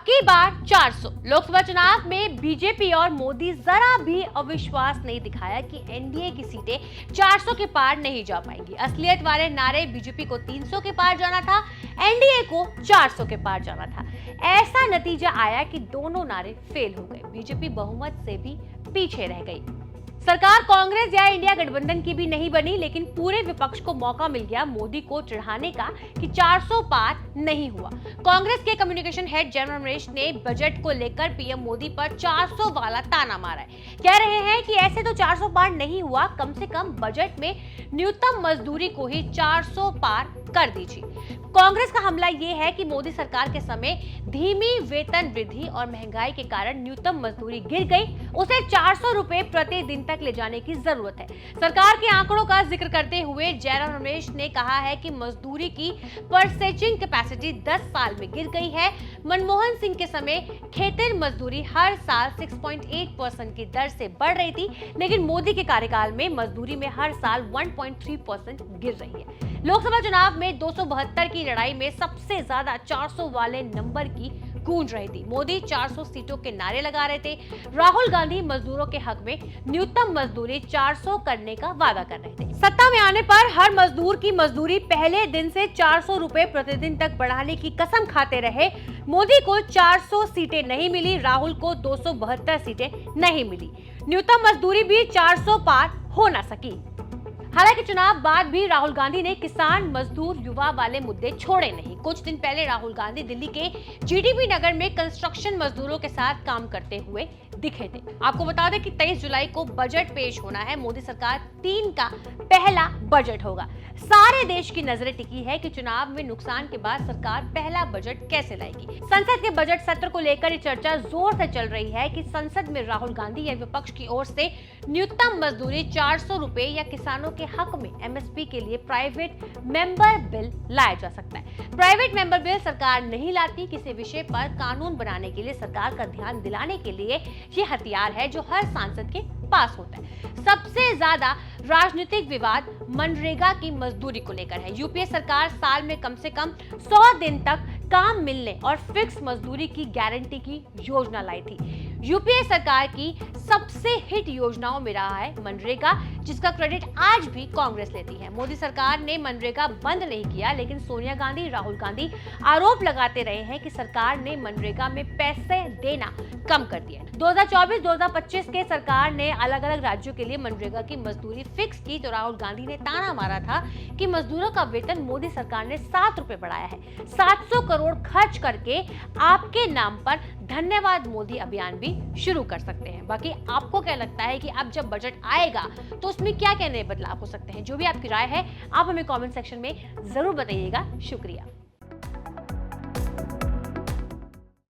की बार 400। लोकसभा चुनाव में बीजेपी और मोदी जरा भी अविश्वास नहीं दिखाया कि एनडीए की सीटें 400 के पार नहीं जा पाएंगी। असलियत वाले नारे बीजेपी को 300 के पार जाना था, एनडीए को 400 के पार जाना था। ऐसा नतीजा आया कि दोनों नारे फेल हो गए। बीजेपी बहुमत से भी पीछे रह गई। सरकार कांग्रेस या इंडिया गठबंधन की भी नहीं बनी, लेकिन पूरे विपक्ष को मौका मिल गया मोदी को चिढ़ाने का कि 400 पार नहीं हुआ। कांग्रेस के कम्युनिकेशन हेड जयराम रमेश ने बजट को लेकर पीएम मोदी पर 400 वाला ताना मारा है। कह रहे हैं कि ऐसे तो 400 पार नहीं हुआ, कम से कम बजट में न्यूनतम मजदूरी को ही 400 पार कर दीजिए। कांग्रेस का हमला ये है कि मोदी सरकार के समय धीमी वेतन वृद्धि और महंगाई के कारण न्यूनतम मजदूरी गिर गई, उसे 400 रुपए प्रति दिन तक ले जाने की जरूरत है। सरकार के आंकड़ों का जिक्र करते हुए जयराम रमेश ने कहा है कि मजदूरी की परचेजिंग कैपेसिटी 10 साल में गिर गई है। मनमोहन सिंह के समय खेतर मजदूरी हर साल 6.8% की दर से बढ़ रही थी, लेकिन मोदी के कार्यकाल में मजदूरी में हर साल 1.3% गिर रही है। लोकसभा चुनाव में 272 की लड़ाई में सबसे ज्यादा 400 वाले नंबर की गूंज रही थी। मोदी 400 सीटों के नारे लगा रहे थे, राहुल गांधी मजदूरों के हक में न्यूनतम मजदूरी 400 करने का वादा कर रहे थे। सत्ता में आने पर हर मजदूर की मजदूरी पहले दिन से 400 रुपए प्रतिदिन तक बढ़ाने की कसम खाते रहे। मोदी को 400 सीटें नहीं मिली, राहुल को 272 सीटें नहीं मिली। न्यूनतम मजदूरी भी 400 पार हो ना सकी। हालांकि चुनाव बाद भी राहुल गांधी ने किसान, मजदूर, युवा वाले मुद्दे छोड़े नहीं। कुछ दिन पहले राहुल गांधी दिल्ली के जीडीपी नगर में कंस्ट्रक्शन मजदूरों के साथ काम करते हुए दिखे थे। आपको बता दें कि 23 जुलाई को बजट पेश होना है। मोदी सरकार 3 का पहला बजट होगा। सारे देश की नजरें टिकी है कि चुनाव में नुकसान के बाद सरकार पहला बजट कैसे लाएगी। संसद के बजट सत्र को लेकर ये चर्चा जोर से चल रही है कि संसद में राहुल गांधी या विपक्ष की ओर से न्यूनतम मजदूरी 400 रुपए या किसानों के हक में एमएसपी के लिए प्राइवेट मेंबर बिल लाया जा सकता है। प्राइवेट मेंबर बिल सरकार नहीं लाती। किसी विषय पर कानून बनाने के लिए सरकार का ध्यान दिलाने के लिए ये हथियार है जो हर सांसद के पास होता है। सबसे ज्यादा राजनीतिक विवाद मनरेगा की मजदूरी को लेकर है। यूपीए सरकार साल में कम से कम 100 दिन तक काम मिलने और फिक्स मजदूरी की गारंटी की योजना लाई थी। यूपीए सरकार की सबसे हिट योजनाओं में रहा है मनरेगा, जिसका क्रेडिट आज भी कांग्रेस लेती है। मोदी सरकार ने मनरेगा बंद नहीं किया, लेकिन सोनिया गांधी, राहुल गांधी आरोप लगाते रहे हैं कि सरकार ने मनरेगा में पैसे देना कम कर दिया। 2024-2025 के सरकार ने अलग अलग राज्यों के लिए मनरेगा की मजदूरी फिक्स की, तो राहुल गांधी ने ताना मारा था कि मजदूरों का वेतन मोदी सरकार ने 7 रुपए बढ़ाया है। 700 करोड़ खर्च करके आपके नाम पर धन्यवाद मोदी अभियान भी शुरू कर सकते हैं। बाकी आपको क्या लगता है कि अब जब बजट आएगा तो उसमें क्या क्या नए बदलाव हो सकते हैं? जो भी आपकी राय है आप हमें कमेंट सेक्शन में जरूर बताइएगा। शुक्रिया।